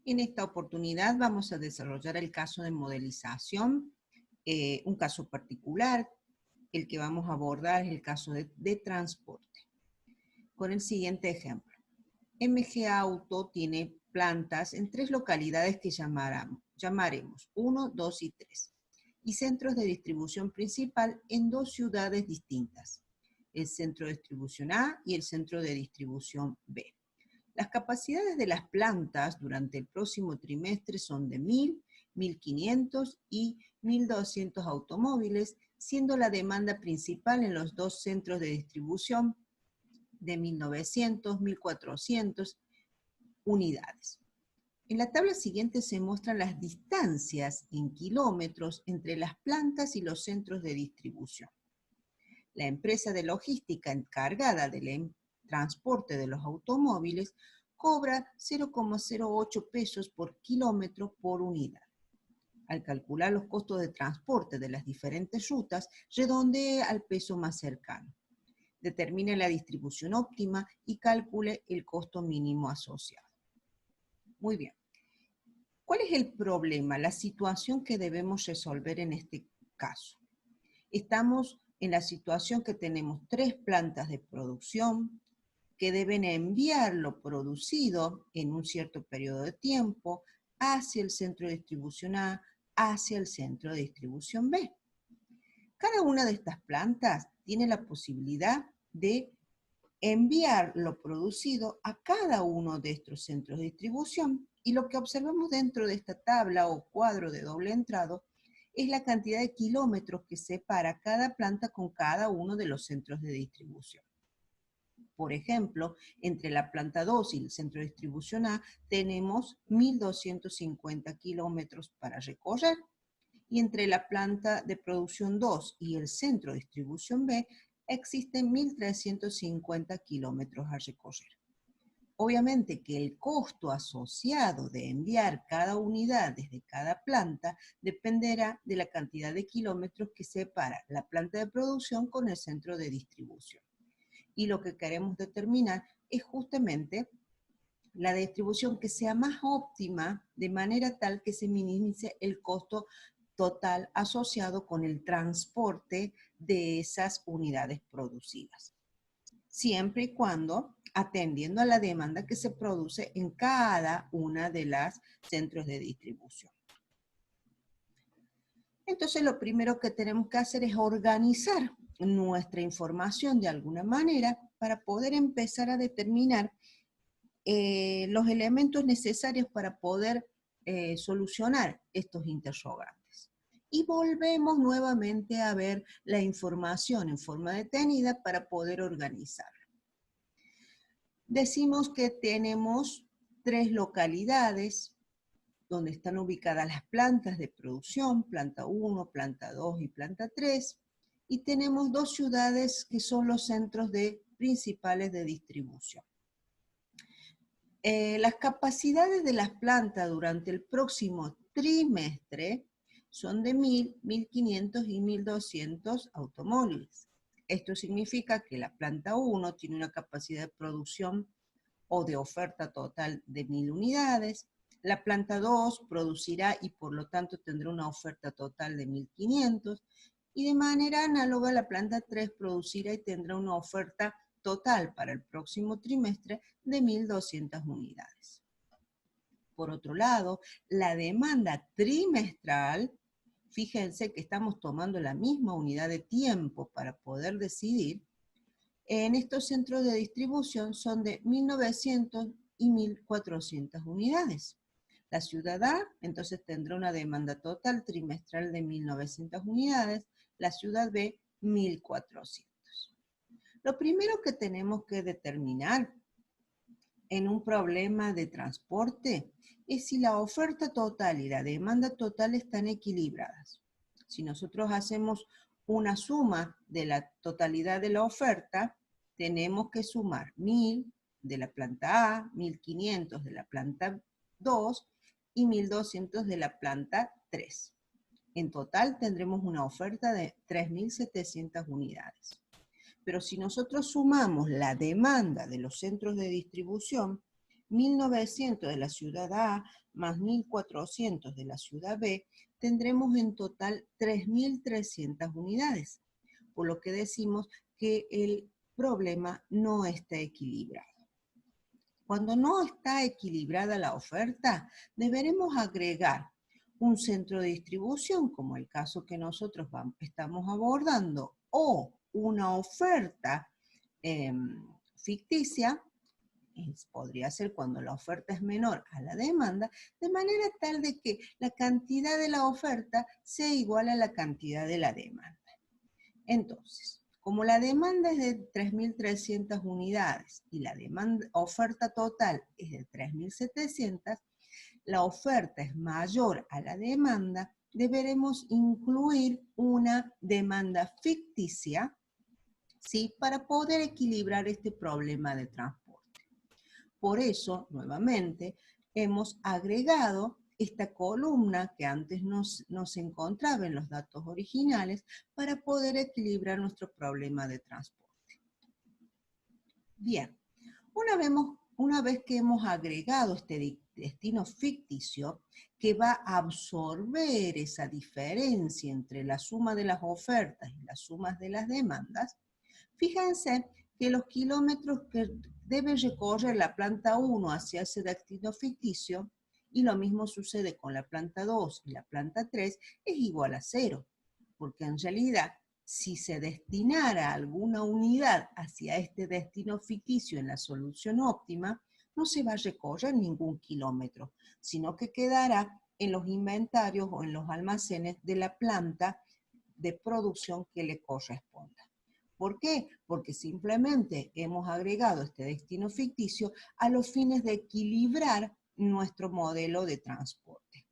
En esta oportunidad vamos a desarrollar el caso de modelización, un caso particular. El que vamos a abordar es el caso de transporte. Con el siguiente ejemplo. MG Auto tiene plantas en 3 localidades que llamaremos 1, 2 y 3, y centros de distribución principal en 2 ciudades distintas, el centro de distribución A y el centro de distribución B. Las capacidades de las plantas durante el próximo trimestre son de 1.000, 1.500 y 1.200 automóviles, siendo la demanda principal en los 2 centros de distribución de 1.900, 1.400 unidades. En la tabla siguiente se muestran las distancias en kilómetros entre las plantas y los centros de distribución. La empresa de logística encargada del transporte de los automóviles cobra 0,08 pesos por kilómetro por unidad. Al calcular los costos de transporte de las diferentes rutas, redondee al peso más cercano. Determine la distribución óptima y calcule el costo mínimo asociado. Muy bien. ¿Cuál es el problema, la situación que debemos resolver en este caso? Estamos en la situación que tenemos 3 plantas de producción que deben enviar lo producido en un cierto periodo de tiempo hacia el centro de distribución A, hacia el centro de distribución B. Cada una de estas plantas tiene la posibilidad de enviar lo producido a cada uno de estos centros de distribución, y lo que observamos dentro de esta tabla o cuadro de doble entrado es la cantidad de kilómetros que separa cada planta con cada uno de los centros de distribución. Por ejemplo, entre la planta 2 y el centro de distribución A tenemos 1.250 kilómetros para recorrer, y entre la planta de producción 2 y el centro de distribución B existen 1.350 kilómetros a recorrer. Obviamente que el costo asociado de enviar cada unidad desde cada planta dependerá de la cantidad de kilómetros que separa la planta de producción con el centro de distribución. Y lo que queremos determinar es justamente la distribución que sea más óptima, de manera tal que se minimice el costo total asociado con el transporte de esas unidades producidas, siempre y cuando atendiendo a la demanda que se produce en cada una de las centros de distribución. Entonces, lo primero que tenemos que hacer es organizar nuestra información de alguna manera para poder empezar a determinar los elementos necesarios para poder solucionar estos interrogantes. Y volvemos nuevamente a ver la información en forma detenida para poder organizarla. Decimos que tenemos 3 localidades donde están ubicadas las plantas de producción, planta 1, planta 2 y planta 3, y tenemos 2 ciudades que son los centros principales de distribución. Las capacidades de las plantas durante el próximo trimestre son de 1.000, 1.500 y 1.200 automóviles. Esto significa que la planta 1 tiene una capacidad de producción o de oferta total de 1.000 unidades, la planta 2 producirá y por lo tanto tendrá una oferta total de 1.500, y de manera análoga la planta 3 producirá y tendrá una oferta total para el próximo trimestre de 1.200 unidades. Por otro lado, la demanda trimestral, fíjense que estamos tomando la misma unidad de tiempo para poder decidir, en estos centros de distribución son de 1.900 y 1.400 unidades. La ciudad A, entonces, tendrá una demanda total trimestral de 1.900 unidades, la ciudad B, 1.400. Lo primero que tenemos que determinar en un problema de transporte es si la oferta total y la demanda total están equilibradas. Si nosotros hacemos una suma de la totalidad de la oferta, tenemos que sumar 1.000 de la planta A, 1.500 de la planta 2 y 1.200 de la planta 3. En total tendremos una oferta de 3.700 unidades. Pero si nosotros sumamos la demanda de los centros de distribución, 1.900 de la ciudad A más 1.400 de la ciudad B, tendremos en total 3.300 unidades, por lo que decimos que el problema no está equilibrado. Cuando no está equilibrada la oferta, deberemos agregar un centro de distribución, como el caso que nosotros estamos abordando, o una oferta ficticia, podría ser cuando la oferta es menor a la demanda, de manera tal de que la cantidad de la oferta sea igual a la cantidad de la demanda. Entonces, como la demanda es de 3.300 unidades y la oferta total es de 3.700, la oferta es mayor a la demanda, deberemos incluir una demanda ficticia, ¿sí?, para poder equilibrar este problema de transporte. Por eso, nuevamente, hemos agregado esta columna que antes no se encontraba en los datos originales para poder equilibrar nuestro problema de transporte. Bien, una vez que hemos agregado este destino ficticio que va a absorber esa diferencia entre la suma de las ofertas y las sumas de las demandas, fíjense que los kilómetros que debe recorrer la planta 1 hacia ese destino ficticio, y lo mismo sucede con la planta 2 y la planta 3, es igual a 0, porque en realidad, si se destinara alguna unidad hacia este destino ficticio en la solución óptima, no se va a recorrer ningún kilómetro, sino que quedará en los inventarios o en los almacenes de la planta de producción que le corresponda. ¿Por qué? Porque simplemente hemos agregado este destino ficticio a los fines de equilibrar nuestro modelo de transporte,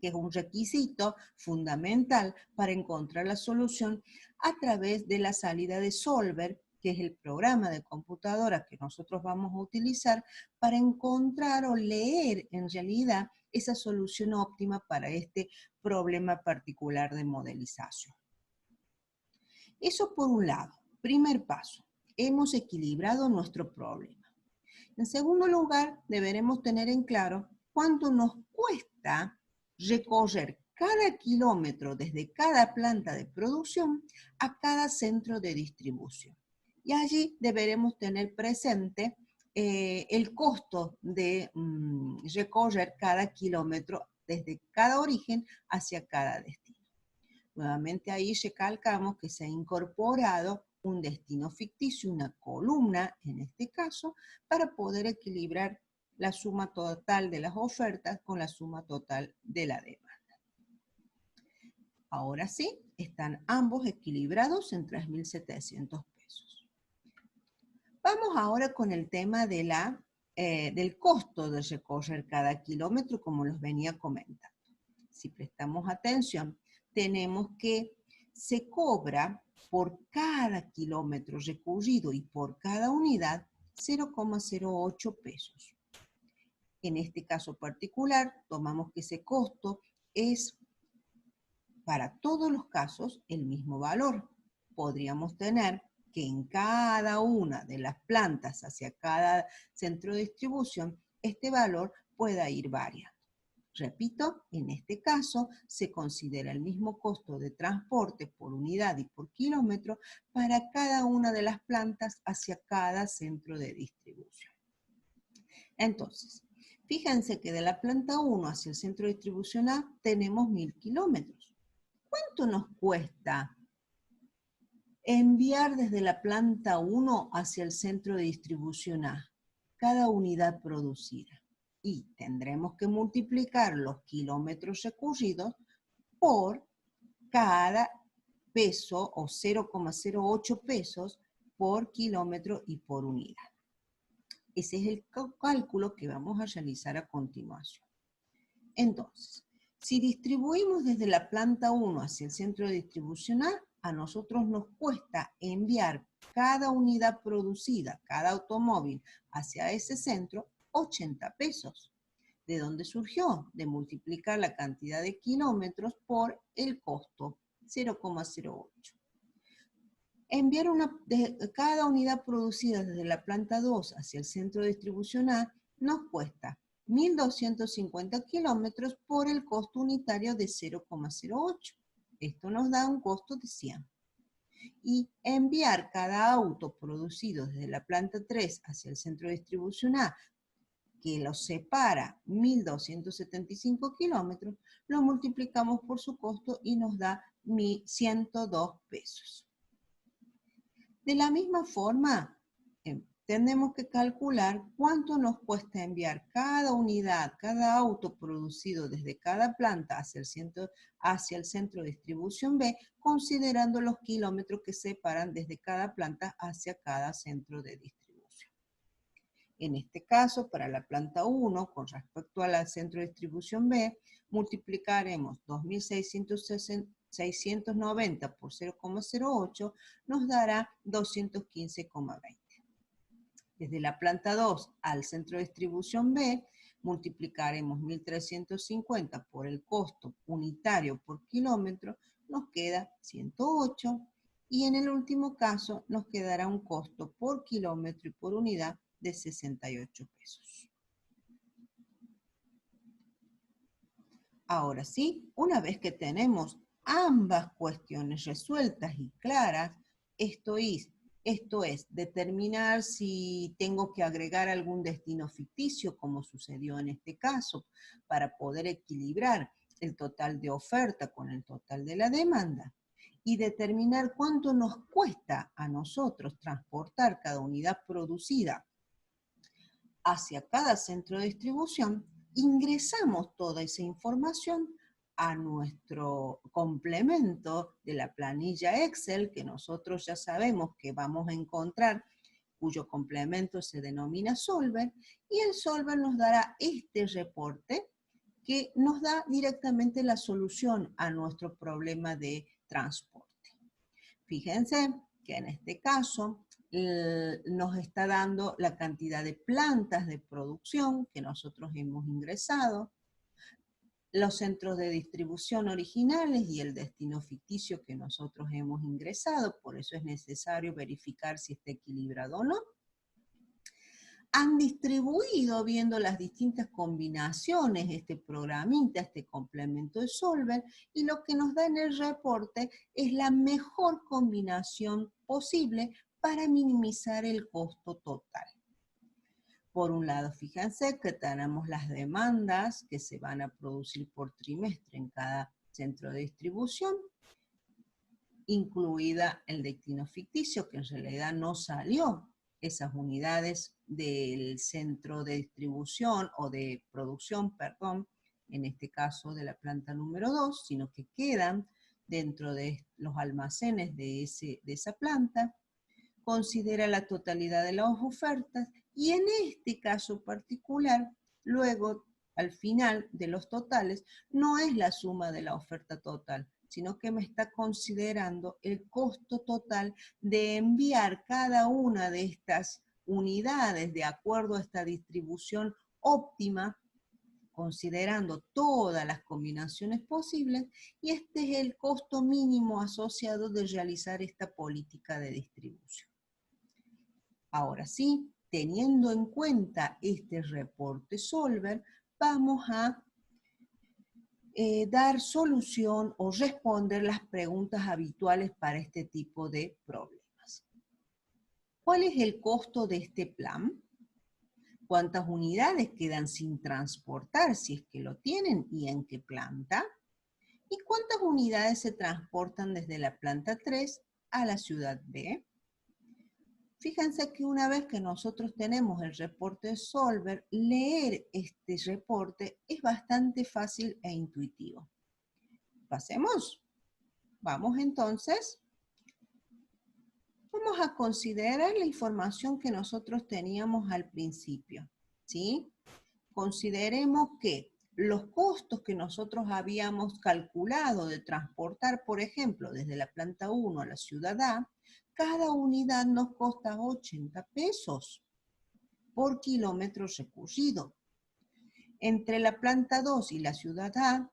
que es un requisito fundamental para encontrar la solución a través de la salida de Solver, que es el programa de computadora que nosotros vamos a utilizar para encontrar o leer en realidad esa solución óptima para este problema particular de modelización. Eso por un lado. Primer paso, hemos equilibrado nuestro problema. En segundo lugar, deberemos tener en claro cuánto nos cuesta recorrer cada kilómetro desde cada planta de producción a cada centro de distribución. Y allí deberemos tener presente el costo de recorrer cada kilómetro desde cada origen hacia cada destino. Nuevamente ahí recalcamos que se ha incorporado un destino ficticio, una columna en este caso, para poder equilibrar la suma total de las ofertas con la suma total de la demanda. Ahora sí, están ambos equilibrados en 3.700 pesos. Vamos ahora con el tema de del costo de recorrer cada kilómetro, como los venía comentando. Si prestamos atención, tenemos que se cobra por cada kilómetro recorrido y por cada unidad 0,08 pesos. En este caso particular, tomamos que ese costo es para todos los casos el mismo valor. Podríamos tener que en cada una de las plantas hacia cada centro de distribución, este valor pueda ir variando. Repito, en este caso se considera el mismo costo de transporte por unidad y por kilómetro para cada una de las plantas hacia cada centro de distribución. Entonces, fíjense que de la planta 1 hacia el centro de distribución A tenemos 1.000 kilómetros. ¿Cuánto nos cuesta enviar desde la planta 1 hacia el centro de distribución A cada unidad producida? Y tendremos que multiplicar los kilómetros recorridos por cada peso o 0,08 pesos por kilómetro y por unidad. Ese es el cálculo que vamos a realizar a continuación. Entonces, si distribuimos desde la planta 1 hacia el centro de distribución a nosotros nos cuesta enviar cada unidad producida, cada automóvil hacia ese centro, 80 pesos. ¿De dónde surgió? De multiplicar la cantidad de kilómetros por el costo, 0,08. Enviar cada unidad producida desde la planta 2 hacia el centro de distribución A nos cuesta 1.250 kilómetros por el costo unitario de 0,08. Esto nos da un costo de 100. Y enviar cada auto producido desde la planta 3 hacia el centro de distribución A, que lo separa 1.275 kilómetros, lo multiplicamos por su costo y nos da 102 pesos. De la misma forma, tenemos que calcular cuánto nos cuesta enviar cada unidad, cada auto producido desde cada planta hacia el centro de distribución B, considerando los kilómetros que separan desde cada planta hacia cada centro de distribución. En este caso, para la planta 1, con respecto al centro de distribución B, multiplicaremos 2.690 por 0,08, nos dará 215,20. Desde la planta 2 al centro de distribución B, multiplicaremos 1.350 por el costo unitario por kilómetro, nos queda 108, y en el último caso nos quedará un costo por kilómetro y por unidad de 68 pesos. Ahora sí, una vez que tenemos ambas cuestiones resueltas y claras, esto es determinar si tengo que agregar algún destino ficticio, como sucedió en este caso, para poder equilibrar el total de oferta con el total de la demanda, y determinar cuánto nos cuesta a nosotros transportar cada unidad producida hacia cada centro de distribución, ingresamos toda esa información a nuestro complemento de la planilla Excel, que nosotros ya sabemos que vamos a encontrar, cuyo complemento se denomina Solver, y el Solver nos dará este reporte que nos da directamente la solución a nuestro problema de transporte. Fíjense que en este caso nos está dando la cantidad de plantas de producción que nosotros hemos ingresado, los centros de distribución originales y el destino ficticio que nosotros hemos ingresado, por eso es necesario verificar si está equilibrado o no. Han distribuido, viendo las distintas combinaciones, este programita, este complemento de Solver, y lo que nos da en el reporte es la mejor combinación posible para minimizar el costo total. Por un lado, fíjense que tenemos las demandas que se van a producir por trimestre en cada centro de distribución, incluida el destino ficticio, que en realidad no salió esas unidades del centro de distribución o de producción, perdón, en este caso de la planta número 2, sino que quedan dentro de los almacenes de esa planta. Considera la totalidad de las ofertas y en este caso particular, luego al final de los totales, no es la suma de la oferta total, sino que me está considerando el costo total de enviar cada una de estas unidades de acuerdo a esta distribución óptima, considerando todas las combinaciones posibles, y este es el costo mínimo asociado de realizar esta política de distribución. Ahora sí, teniendo en cuenta este reporte Solver, vamos a dar solución o responder las preguntas habituales para este tipo de problemas. ¿Cuál es el costo de este plan? ¿Cuántas unidades quedan sin transportar si es que lo tienen y en qué planta? ¿Y cuántas unidades se transportan desde la planta 3 a la ciudad B? Fíjense que una vez que nosotros tenemos el reporte Solver, leer este reporte es bastante fácil e intuitivo. ¿Pasemos? Vamos entonces. Vamos a considerar la información que nosotros teníamos al principio, ¿sí? Consideremos que los costos que nosotros habíamos calculado de transportar, por ejemplo, desde la planta 1 a la ciudad A, cada unidad nos cuesta 80 pesos por kilómetro recorrido. Entre la planta 2 y la ciudad A,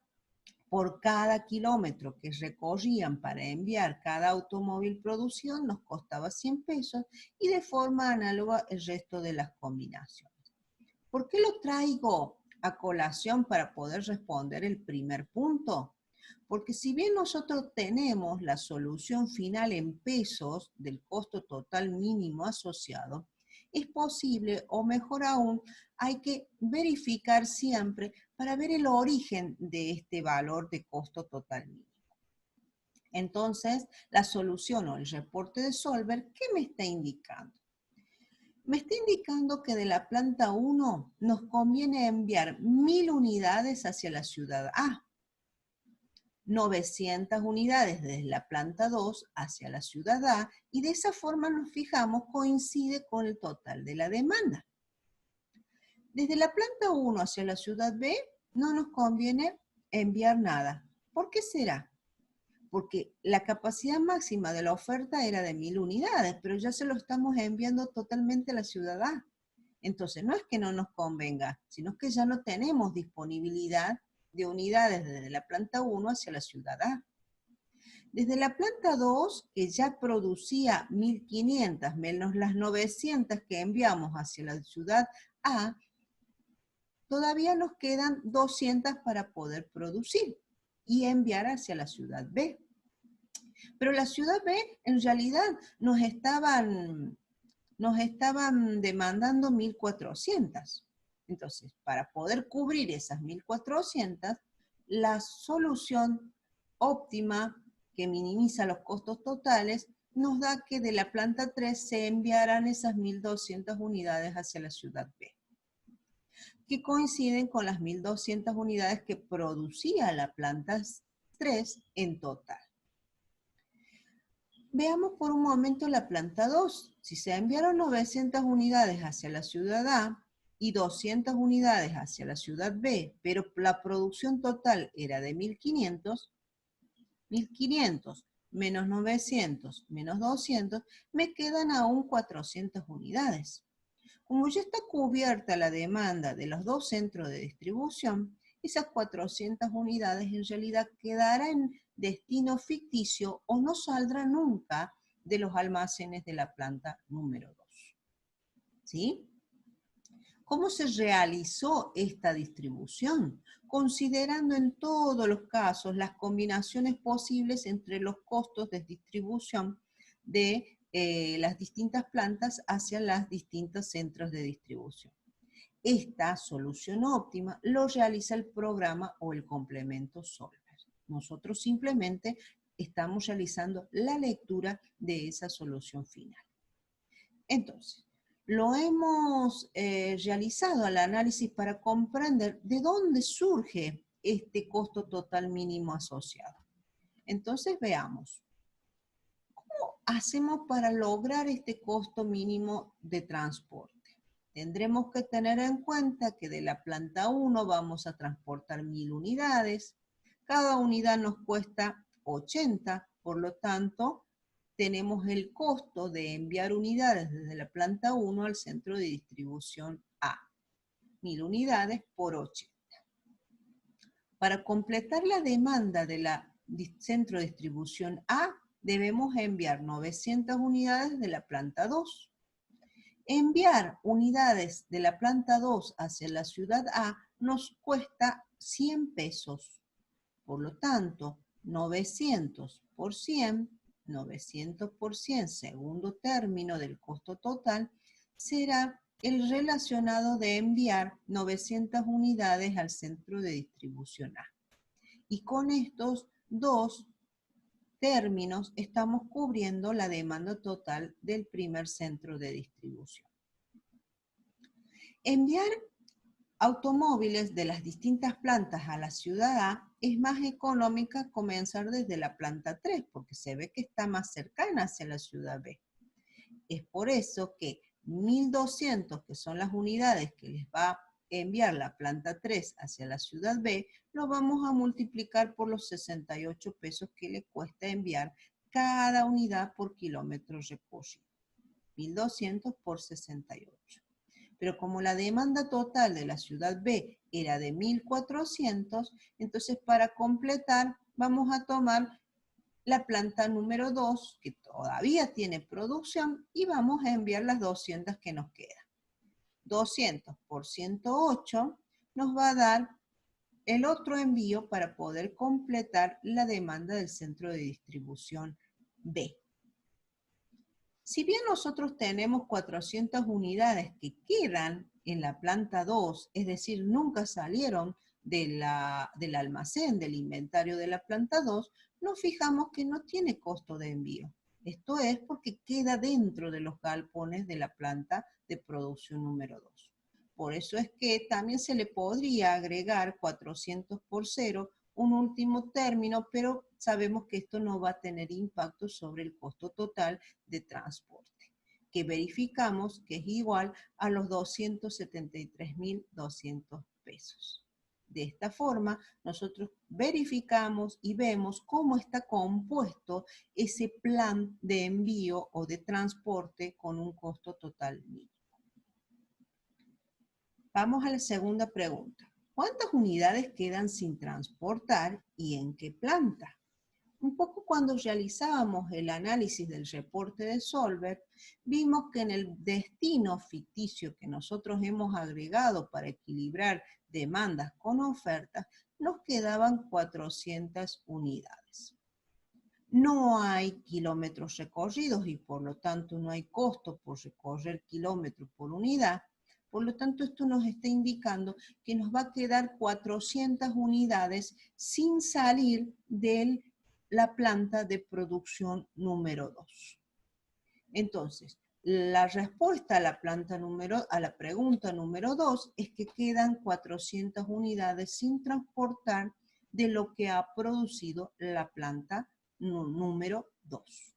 por cada kilómetro que recorrían para enviar cada automóvil producido, nos costaba 100 pesos y de forma análoga el resto de las combinaciones. ¿Por qué lo traigo a colación para poder responder el primer punto? Porque si bien nosotros tenemos la solución final en pesos del costo total mínimo asociado, es posible, o mejor aún, hay que verificar siempre para ver el origen de este valor de costo total mínimo. Entonces, la solución o el reporte de Solver, ¿qué me está indicando? Me está indicando que de la planta 1 nos conviene enviar 1000 unidades hacia la ciudad A, 900 unidades desde la planta 2 hacia la ciudad A, y de esa forma nos fijamos, coincide con el total de la demanda. Desde la planta 1 hacia la ciudad B no nos conviene enviar nada. ¿Por qué será? Porque la capacidad máxima de la oferta era de 1000 unidades, pero ya se lo estamos enviando totalmente a la ciudad A. Entonces, no es que no nos convenga, sino que ya no tenemos disponibilidad de unidades desde la planta 1 hacia la ciudad A. Desde la planta 2, que ya producía 1500 menos las 900 que enviamos hacia la ciudad A, todavía nos quedan 200 para poder producir y enviar hacia la ciudad B. Pero la ciudad B en realidad nos estaban demandando 1400. Entonces, para poder cubrir esas 1400, la solución óptima que minimiza los costos totales nos da que de la planta 3 se enviarán esas 1200 unidades hacia la ciudad B, que coinciden con las 1200 unidades que producía la planta 3 en total. Veamos por un momento la planta 2. Si se enviaron 900 unidades hacia la ciudad A y 200 unidades hacia la ciudad B, pero la producción total era de 1500, 1500 menos 900 menos 200, me quedan aún 400 unidades. Como ya está cubierta la demanda de los dos centros de distribución, esas 400 unidades en realidad quedarán en destino ficticio o no saldrán nunca de los almacenes de la planta número 2. ¿Sí? ¿Cómo se realizó esta distribución? Considerando en todos los casos las combinaciones posibles entre los costos de distribución de las distintas plantas hacia los distintos centros de distribución. Esta solución óptima lo realiza el programa o el complemento Solver. Nosotros simplemente estamos realizando la lectura de esa solución final. Entonces, lo hemos realizado al análisis para comprender de dónde surge este costo total mínimo asociado. Entonces, veamos. ¿Cómo hacemos para lograr este costo mínimo de transporte? Tendremos que tener en cuenta que de la planta 1 vamos a transportar 1000 unidades. Cada unidad nos cuesta 80, por lo tanto, tenemos el costo de enviar unidades desde la planta 1 al centro de distribución A. 1000 unidades por 80. Para completar la demanda del centro de distribución A, debemos enviar 900 unidades de la planta 2. Enviar unidades de la planta 2 hacia la ciudad A nos cuesta 100 pesos. Por lo tanto, 900 por 100, 900 por 100, segundo término del costo total, será el relacionado de enviar 900 unidades al centro de distribución A. Y con estos dos términos estamos cubriendo la demanda total del primer centro de distribución. Enviar automóviles de las distintas plantas a la ciudad A es más económica comenzar desde la planta 3, porque se ve que está más cercana hacia la ciudad B. Es por eso que 1200, que son las unidades que les va a enviar la planta 3 hacia la ciudad B, lo vamos a multiplicar por los 68 pesos que le cuesta enviar cada unidad por kilómetro recorrido. 1200 por 68. Pero como la demanda total de la ciudad B era de 1400, entonces para completar vamos a tomar la planta número 2, que todavía tiene producción, y vamos a enviar las 200 que nos quedan. 200 por 108 nos va a dar el otro envío para poder completar la demanda del centro de distribución B. Si bien nosotros tenemos 400 unidades que quedan en la planta 2, es decir, nunca salieron del almacén, del inventario de la planta 2, nos fijamos que no tiene costo de envío. Esto es porque queda dentro de los galpones de la planta de producción número 2. Por eso es que también se le podría agregar 400 por 0 un último término, pero sabemos que esto no va a tener impacto sobre el costo total de transporte, que verificamos que es igual a los 273.200 pesos. De esta forma, nosotros verificamos y vemos cómo está compuesto ese plan de envío o de transporte con un costo total mínimo. Vamos a la segunda pregunta. ¿Cuántas unidades quedan sin transportar y en qué planta? Un poco cuando realizábamos el análisis del reporte de Solver, vimos que en el destino ficticio que nosotros hemos agregado para equilibrar demandas con ofertas, nos quedaban 400 unidades. No hay kilómetros recorridos y por lo tanto no hay costo por recorrer kilómetros por unidad. Por lo tanto, esto nos está indicando que nos va a quedar 400 unidades sin salir de la planta de producción número 2. Entonces, la respuesta a la pregunta número 2 es que quedan 400 unidades sin transportar de lo que ha producido la planta número 2.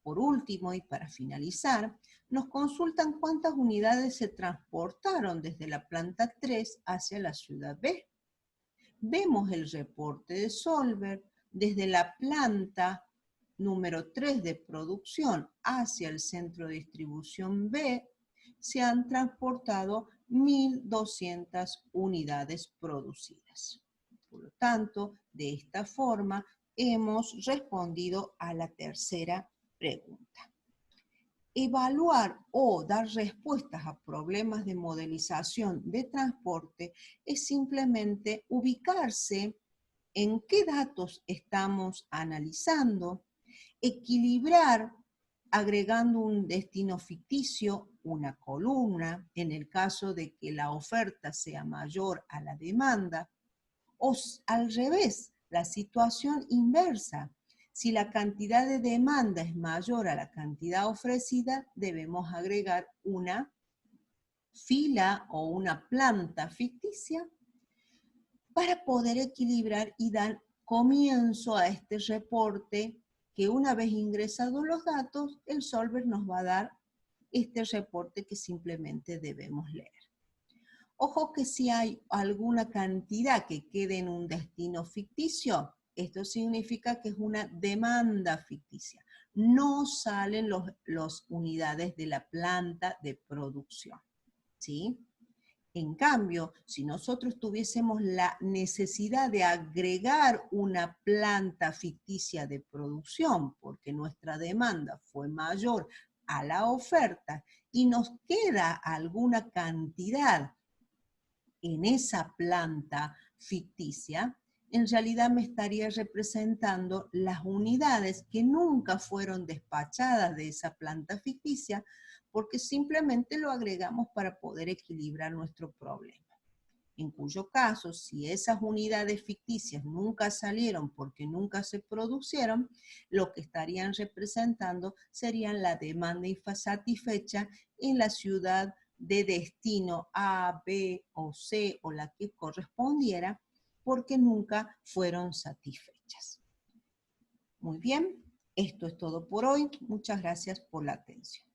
Por último, y para finalizar, nos consultan cuántas unidades se transportaron desde la planta 3 hacia la ciudad B. Vemos el reporte de Solver desde la planta número 3 de producción hacia el centro de distribución B, se han transportado 1.200 unidades producidas. Por lo tanto, de esta forma, hemos respondido a la tercera pregunta. Evaluar o dar respuestas a problemas de modelización de transporte es simplemente ubicarse en qué datos estamos analizando, equilibrar agregando un destino ficticio, una columna, en el caso de que la oferta sea mayor a la demanda, o al revés, la situación inversa. Si la cantidad de demanda es mayor a la cantidad ofrecida, debemos agregar una fila o una planta ficticia para poder equilibrar y dar comienzo a este reporte que una vez ingresados los datos, el Solver nos va a dar este reporte que simplemente debemos leer. Ojo que si hay alguna cantidad que quede en un destino ficticio, esto significa que es una demanda ficticia. No salen las unidades de la planta de producción, ¿sí? En cambio, si nosotros tuviésemos la necesidad de agregar una planta ficticia de producción, porque nuestra demanda fue mayor a la oferta y nos queda alguna cantidad en esa planta ficticia, en realidad me estaría representando las unidades que nunca fueron despachadas de esa planta ficticia, porque simplemente lo agregamos para poder equilibrar nuestro problema. En cuyo caso, si esas unidades ficticias nunca salieron porque nunca se produjeron, lo que estarían representando serían la demanda insatisfecha en la ciudad de destino A, B o C o la que correspondiera, porque nunca fueron satisfechas. Muy bien, esto es todo por hoy. Muchas gracias por la atención.